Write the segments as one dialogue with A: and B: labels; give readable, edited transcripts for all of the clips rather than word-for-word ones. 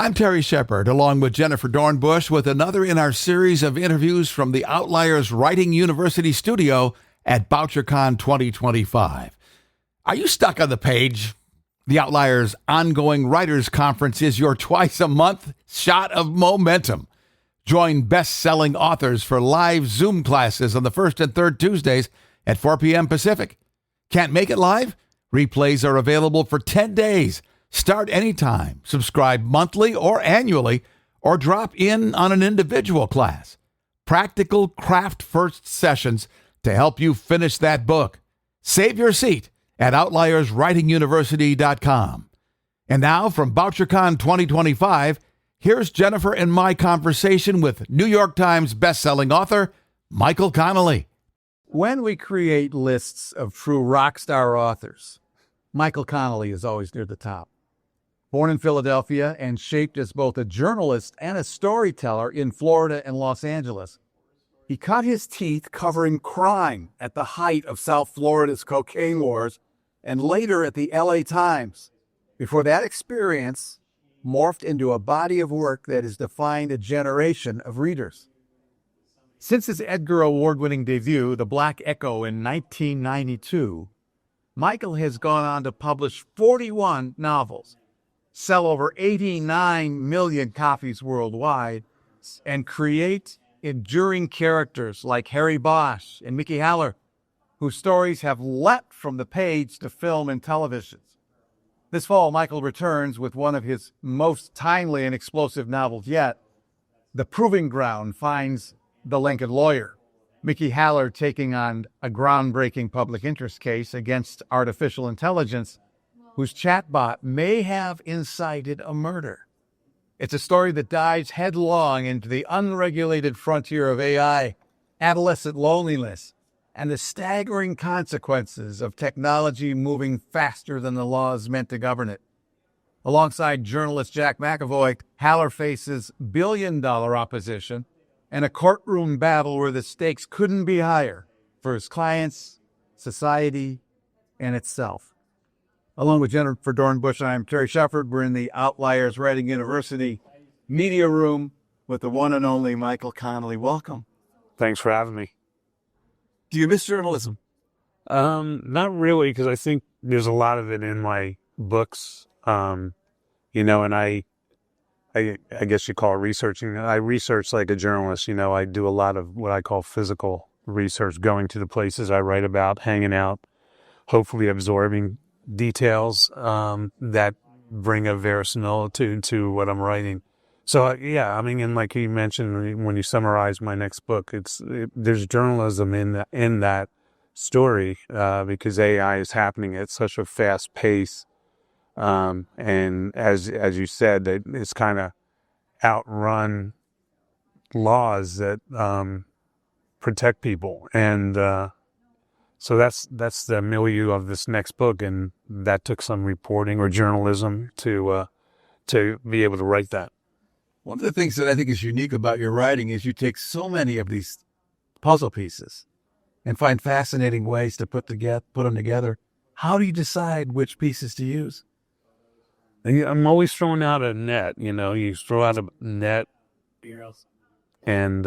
A: I'm Terry Shepard, along with Jennifer Dornbush, with another in our series of interviews from the Outliers Writing University studio at BoucherCon 2025. Are you stuck on the page? The Outliers ongoing Writers Conference is your twice-a-month shot of momentum. Join best-selling authors for live Zoom classes on the first and third Tuesdays at 4 p.m. Pacific. Can't make it live? Replays are available for 10 days. Start anytime, subscribe monthly or annually, or drop in on an individual class. Practical craft-first sessions to help you finish that book. Save your seat at outlierswritinguniversity.com. And now from BoucherCon 2025, here's Jennifer and my conversation with New York Times bestselling author Michael Connelly.
B: When we create lists of true rock star authors, Michael Connelly is always near the top. Born in Philadelphia and shaped as both a journalist and a storyteller in Florida and Los Angeles, he cut his teeth covering crime at the height of South Florida's cocaine wars and later at the LA Times, before that experience morphed into a body of work that has defined a generation of readers. Since his Edgar Award-winning debut, The Black Echo, in 1992, Michael has gone on to publish 41 novels, sell over 89 million copies worldwide, and create enduring characters like Harry Bosch and Mickey Haller, whose stories have leapt from the page to film and television. This fall, Michael returns with one of his most timely and explosive novels yet. The Proving Ground finds the Lincoln lawyer, Mickey Haller, taking on a groundbreaking public interest case against artificial intelligence, whose chatbot may have incited a murder. It's a story that dives headlong into the unregulated frontier of AI, adolescent loneliness, and the staggering consequences of technology moving faster than the laws meant to govern it. Alongside journalist Jack McAvoy, Haller faces billion-dollar opposition and a courtroom battle where the stakes couldn't be higher for his clients, society, and itself. Along with Jennifer Dornbush, I'm Terry Shepard. We're in the Outliers Writing University media room with the one and only Michael Connelly. Welcome.
C: Thanks for having me.
B: Do you miss journalism?
C: Not really, because I think there's a lot of it in my books, and I guess you call it researching. I research like a journalist. I do a lot of what I call physical research, going to the places I write about, hanging out, hopefully absorbing details that bring a verisimilitude to what I'm writing. So, and like you mentioned, when you summarize my next book, there's journalism in that story because AI is happening at such a fast pace. And as you said, that it's kind of outrun laws that protect people. And so that's the milieu of this next book, and that took some reporting or journalism to be able to write that.
B: One of the things that I think is unique about your writing is you take so many of these puzzle pieces and find fascinating ways to put them together. How do you decide which pieces to use?
C: I'm always throwing out a net. You throw out a net and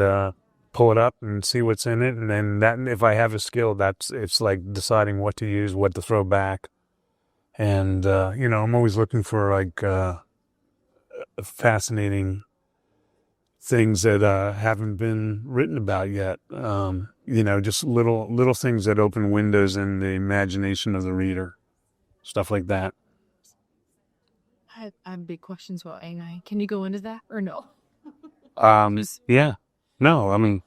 C: pull it up and see what's in it. And then if I have a skill, it's like deciding what to use, what to throw back. And, I'm always looking for fascinating things that haven't been written about yet. Just little things that open windows in the imagination of the reader, stuff like that.
D: I have big questions about AI. Can you go into that or no?
C: Yeah. No,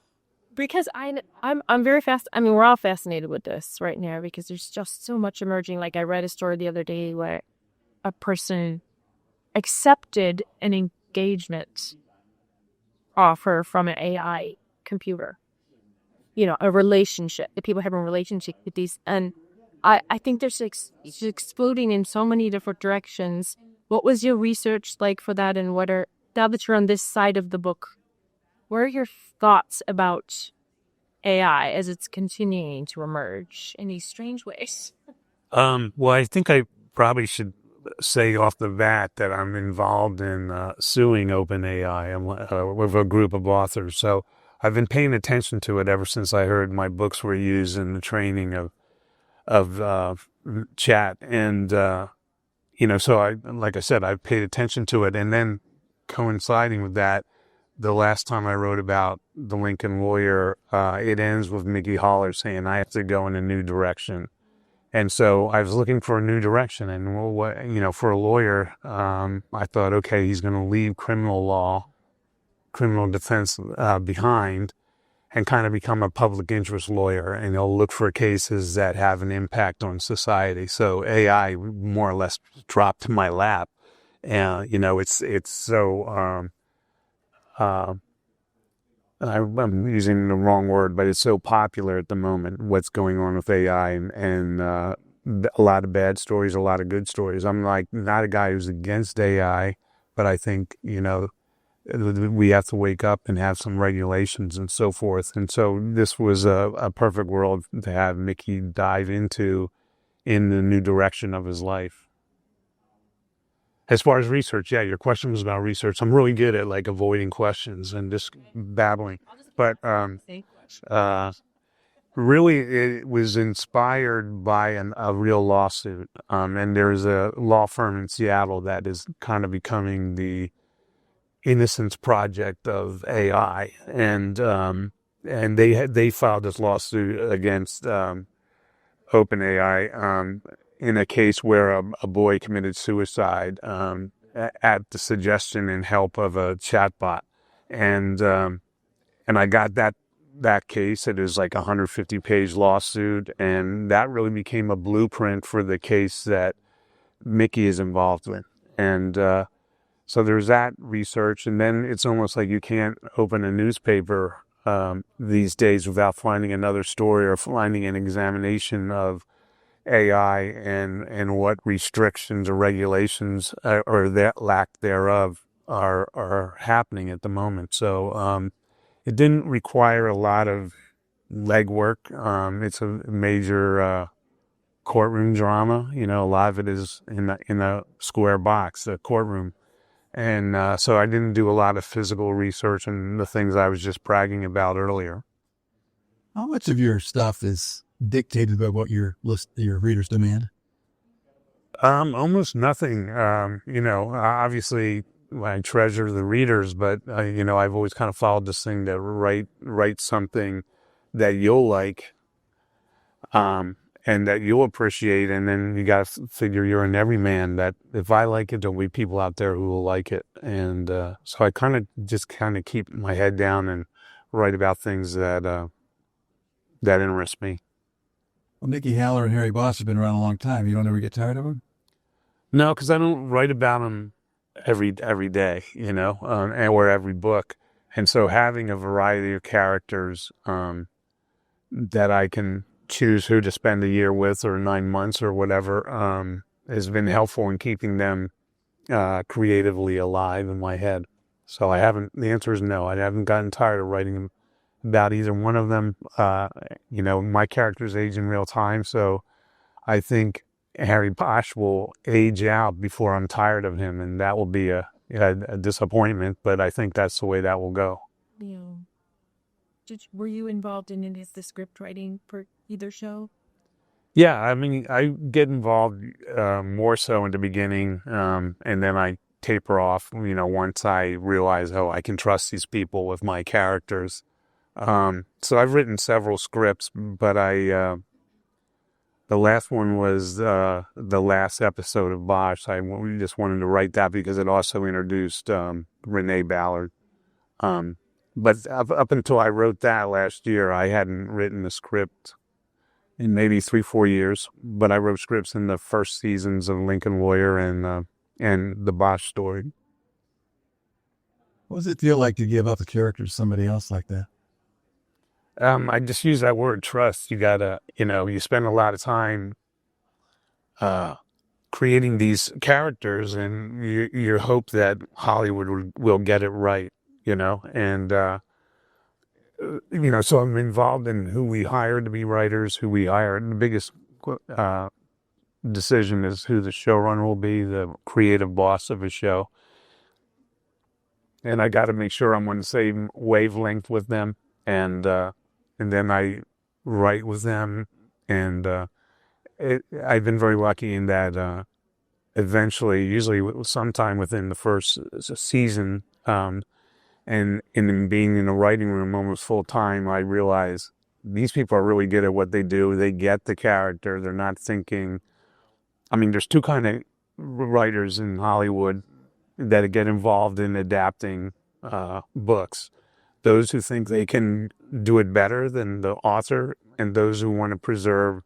D: because I'm very fast. We're all fascinated with this right now because there's just so much emerging. Like I read a story the other day where a person accepted an engagement offer from an AI computer. A relationship that people have a relationship with these, and I think it's exploding in so many different directions. What was your research like for that, and now that you're on this side of the book, what are your thoughts about AI as it's continuing to emerge in these strange ways?
C: Well, I think I probably should say off the bat that I'm involved in suing OpenAI with a group of authors. So I've been paying attention to it ever since I heard my books were used in the training of chat. And, so like I said, I've paid attention to it. And then coinciding with that, the last time I wrote about the Lincoln lawyer, it ends with Mickey Haller saying, I have to go in a new direction. And so I was looking for a new direction. And, for a lawyer, I thought, okay, he's going to leave criminal law, criminal defense behind and kind of become a public interest lawyer. And he'll look for cases that have an impact on society. So AI more or less dropped to my lap. And, it's so... I'm using the wrong word, but it's so popular at the moment, what's going on with AI and a lot of bad stories, a lot of good stories. I'm like not a guy who's against AI, but I think, we have to wake up and have some regulations and so forth. And so this was a perfect world to have Mickey dive into in the new direction of his life. As far as research, yeah, your question was about research. I'm really good at like avoiding questions and just babbling. But really, it was inspired by a real lawsuit. And there's a law firm in Seattle that is kind of becoming the Innocence Project of AI. And they filed this lawsuit against OpenAI in a case where a boy committed suicide at the suggestion and help of a chatbot, and I got that case. It is like a 150-page lawsuit, and that really became a blueprint for the case that Mickey is involved with. And so there's that research, and then it's almost like you can't open a newspaper these days without finding another story or finding an examination of AI and what restrictions or regulations or that lack thereof are happening at the moment. So it didn't require a lot of legwork. It's a major courtroom drama. A lot of it is in a square box, a courtroom. And so I didn't do a lot of physical research and the things I was just bragging about earlier.
B: How much of your stuff is dictated by what your readers demand?
C: Almost nothing. Obviously I treasure the readers, but I've always kind of followed this thing to write something that you'll like, and that you'll appreciate. And then you got to figure you're an everyman, that if I like it, there'll be people out there who will like it. And, so I just keep my head down and write about things that interest me.
B: Well, Mickey Haller and Harry Bosch have been around a long time. You don't ever get tired of them?
C: No, because I don't write about them every day, or every book. And so having a variety of characters that I can choose who to spend a year with or 9 months or whatever has been helpful in keeping them creatively alive in my head. So the answer is no. I haven't gotten tired of writing about either one of them. My characters age in real time, so I think Harry Bosch will age out before I'm tired of him, and that will be a disappointment, but I think that's the way that will go.
D: Yeah. Were you involved in any of the script writing for either show?
C: Yeah, I mean, I get involved more so in the beginning, and then I taper off, once I realize, I can trust these people with my characters. So I've written several scripts, but the last one was the last episode of Bosch. We just wanted to write that because it also introduced Renee Ballard. But up until I wrote that last year, I hadn't written a script in maybe 3-4 years. But I wrote scripts in the first seasons of Lincoln Lawyer and the Bosch story.
B: What does it feel like to give up a character to somebody else like that?
C: I just use that word trust. You gotta, you spend a lot of time creating these characters, and you hope that Hollywood will get it right, and so I'm involved in who we hire to be writers, who we hire. And the biggest decision is who the showrunner will be, the creative boss of a show. And I got to make sure I'm on the same wavelength with them. And then I write with them. And I've been very lucky in that eventually, usually sometime within the first season, and in being in a writing room almost full time, I realize these people are really good at what they do. They get the character. They're not thinking. I mean, there's two kind of writers in Hollywood that get involved in adapting books. Those who think they can do it better than the author, and those who want to preserve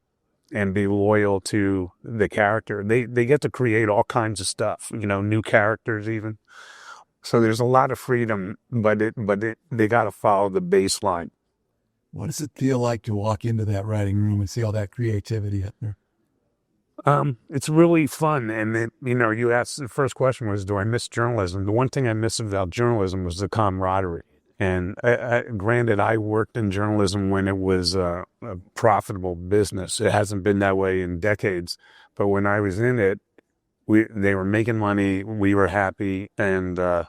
C: and be loyal to the character. They get to create all kinds of stuff, new characters even. So there's a lot of freedom, but they got to follow the baseline.
B: What does it feel like to walk into that writing room and see all that creativity up there?
C: It's really fun. And you asked, the first question was, do I miss journalism? The one thing I miss about journalism was the camaraderie. And granted, I worked in journalism when it was a profitable business. It hasn't been that way in decades. But when I was in it, they were making money. We were happy, and it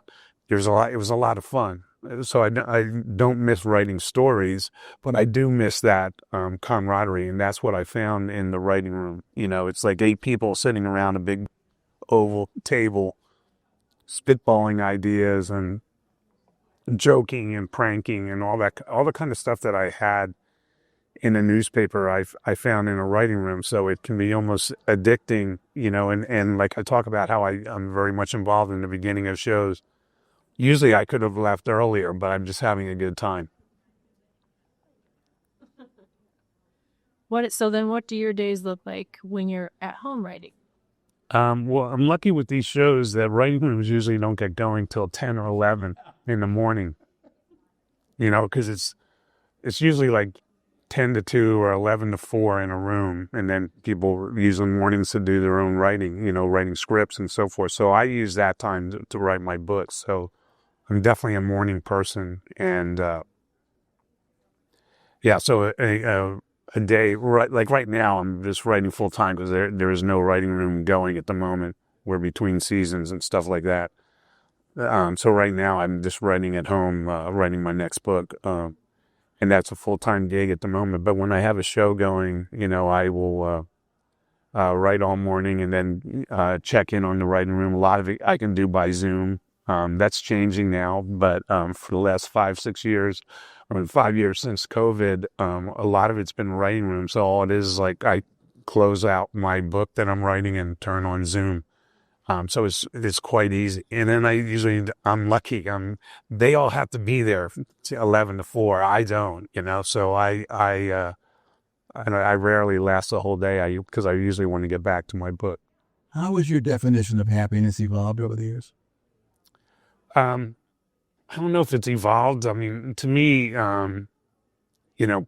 C: was a lot of fun. So I don't miss writing stories, but I do miss that camaraderie, and that's what I found in the writing room. It's like 8 people sitting around a big oval table, spitballing ideas and joking and pranking and all the kind of stuff that I had in a newspaper, I found in a writing room. So it can be almost addicting, and like I talk about how I'm very much involved in the beginning of shows. Usually I could have left earlier, but I'm just having a good time.
D: So then what do your days look like when you're at home writing?
C: Well, I'm lucky with these shows that writing rooms usually don't get going till 10 or 11 in the morning, because it's usually like 10 to 2 or 11 to 4 in a room. And then people use the mornings to do their own writing, writing scripts and so forth. So I use that time to write my books. So I'm definitely a morning person. And so a day, like right now, I'm just writing full time because there is no writing room going at the moment. We're between seasons and stuff like that. So right now I'm just writing at home, writing my next book. And that's a full-time gig at the moment. But when I have a show going, I will write all morning and then check in on the writing room. A lot of it I can do by Zoom. That's changing now. But for the last 5-6 years, or 5 years since COVID, a lot of it's been writing room. So all it is like I close out my book that I'm writing and turn on Zoom. So it's quite easy. And then I'm lucky. They all have to be there 11 to 4. I don't, so I rarely last the whole day because I usually want to get back to my book.
B: How has your definition of happiness evolved over the years?
C: I don't know if it's evolved. I mean, to me,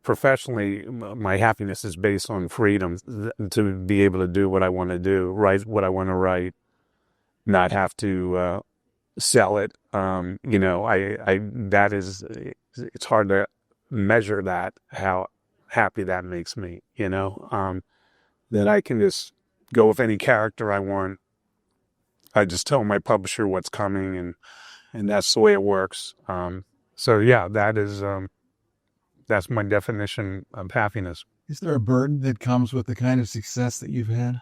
C: professionally, my happiness is based on freedom to be able to do what I want to do, write what I want to write. Not have to sell it. It's hard to measure that, how happy that makes me, that I can just go with any character I want. I just tell my publisher what's coming and that's the way it works. That's my definition of happiness.
B: Is there a burden that comes with the kind of success that you've had?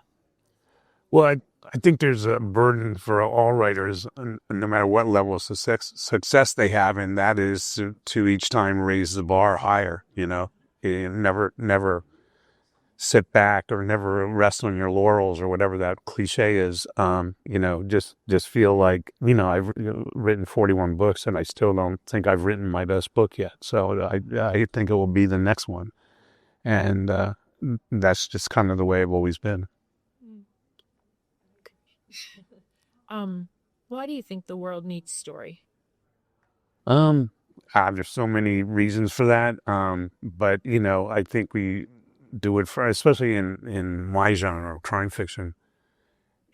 C: Well, I think there's a burden for all writers, no matter what level of success they have, and that is to each time raise the bar higher. You never sit back or never rest on your laurels or whatever that cliche is. Just feel like I've written 41 books and I still don't think I've written my best book yet. So I think it will be the next one, and that's just kind of the way I've always been.
D: Why do you think the world needs story?
C: There's so many reasons for that. But I think we do it for, especially in my genre of crime fiction.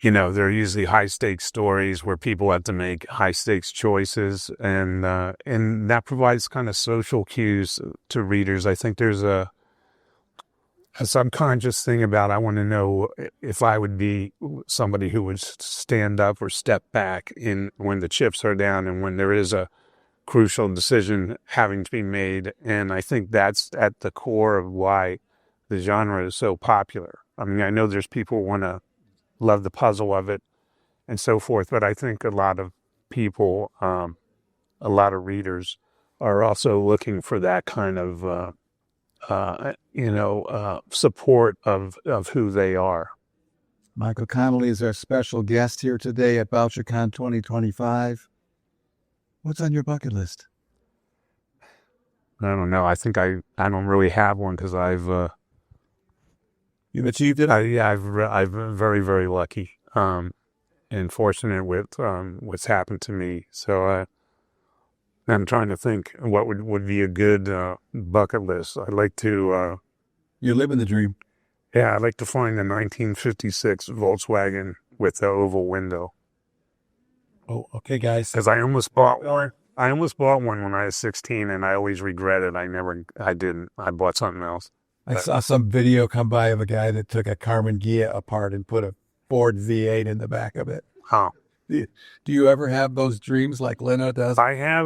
C: They're usually high stakes stories where people have to make high stakes choices, and that provides kind of social cues to readers. I think there's a subconscious thing about, I want to know if I would be somebody who would stand up or step back in when the chips are down and when there is a crucial decision having to be made. And I think that's at the core of why the genre is so popular. I mean, I know there's people who want to love the puzzle of it and so forth, but I think a lot of people, a lot of readers are also looking for that kind of, support of who they are.
B: Michael Connelly is our special guest here today at BoucherCon 2025. What's on your bucket list?
C: I don't know. I think I don't really have one because
B: You've achieved it?
C: I've been very, very lucky and fortunate with what's happened to me. So I'm trying to think what would be a good bucket list. I'd like to...
B: You're living the dream.
C: Yeah, I'd like to find the 1956 Volkswagen with the oval window.
B: Oh, okay, guys.
C: Because I almost bought one. I almost bought one when I was 16, and I always regret it. I didn't. I bought something else.
B: I saw some video come by of a guy that took a Carmen Ghia apart and put a Ford V8 in the back of it.
C: Oh.
B: Do you ever have those dreams like Lena does?
C: I have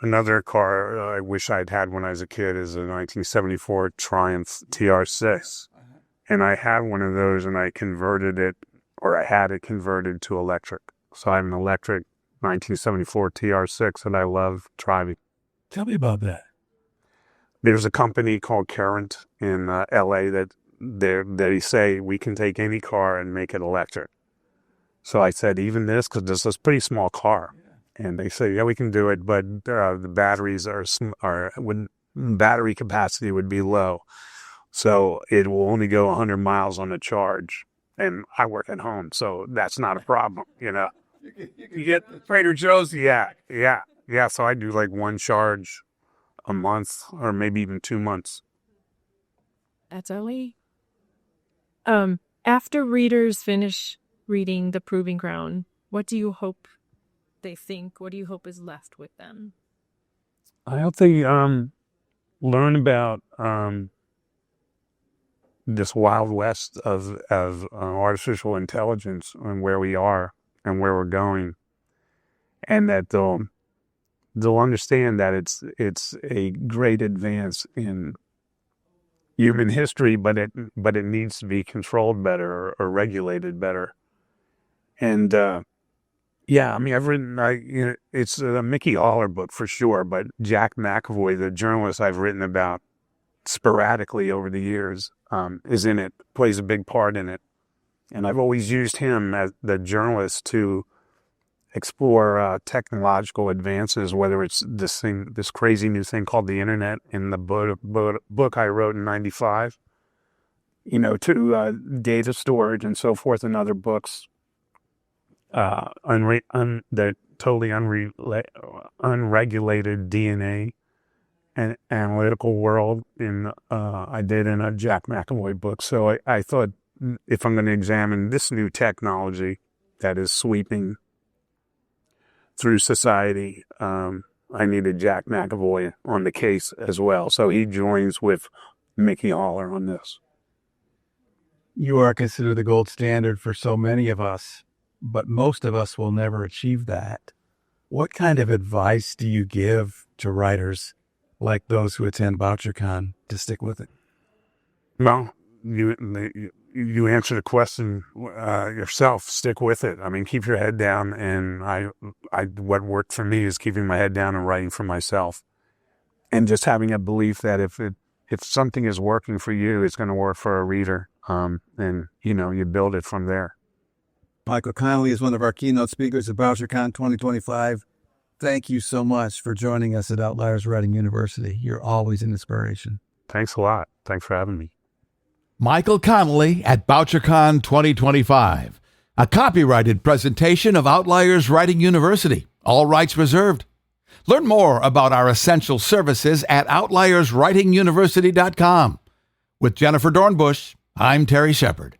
C: another car I wish I'd had when I was a kid is a 1974 Triumph TR6. And I had one of those and I converted it, or I had it converted to electric. So I have an electric 1974 TR6 that I love driving.
B: Tell me about that.
C: There's a company called Current in LA that they say we can take any car and make it electric. So I said, even this, because this is a pretty small car. And they say, yeah, we can do it, but the batteries battery capacity would be low. So it will only go 100 miles on a charge. And I work at home, so that's not a problem, You get Trader Joe's? Yeah. So I do like one charge a month or maybe even 2 months.
D: That's early. After readers finish reading The Proving Ground, what do you hope they think? What do you hope is left with them?
C: I hope they learn about this wild west of artificial intelligence and where we are and where we're going, and that they'll understand that it's a great advance in human history, but it needs to be controlled better or regulated better. And yeah, I mean, I've written, it's a Mickey Haller book for sure, but Jack McAvoy, the journalist I've written about sporadically over the years, is in it, plays a big part in it. And I've always used him as the journalist to explore technological advances, whether it's this crazy new thing called the internet in the book I wrote in 95, to data storage and so forth in other books. The totally unregulated DNA and analytical world I did in a Jack McAvoy book. So I thought, if I'm going to examine this new technology that is sweeping through society, I needed Jack McAvoy on the case as well. So he joins with Mickey Haller on this.
B: You are considered the gold standard for so many of us, but most of us will never achieve that. What kind of advice do you give to writers like those who attend BoucherCon to stick with it?
C: Well, you answer the question yourself. Stick with it. I mean, keep your head down. And what worked for me is keeping my head down and writing for myself, and just having a belief that if something is working for you, it's going to work for a reader. And you build it from there.
B: Michael Connelly is one of our keynote speakers at BoucherCon 2025. Thank you so much for joining us at Outliers Writing University. You're always an inspiration.
C: Thanks a lot. Thanks for having me.
A: Michael Connelly at BoucherCon 2025, a copyrighted presentation of Outliers Writing University. All rights reserved. Learn more about our essential services at outlierswritinguniversity.com. With Jennifer Dornbush, I'm Terry Shepard.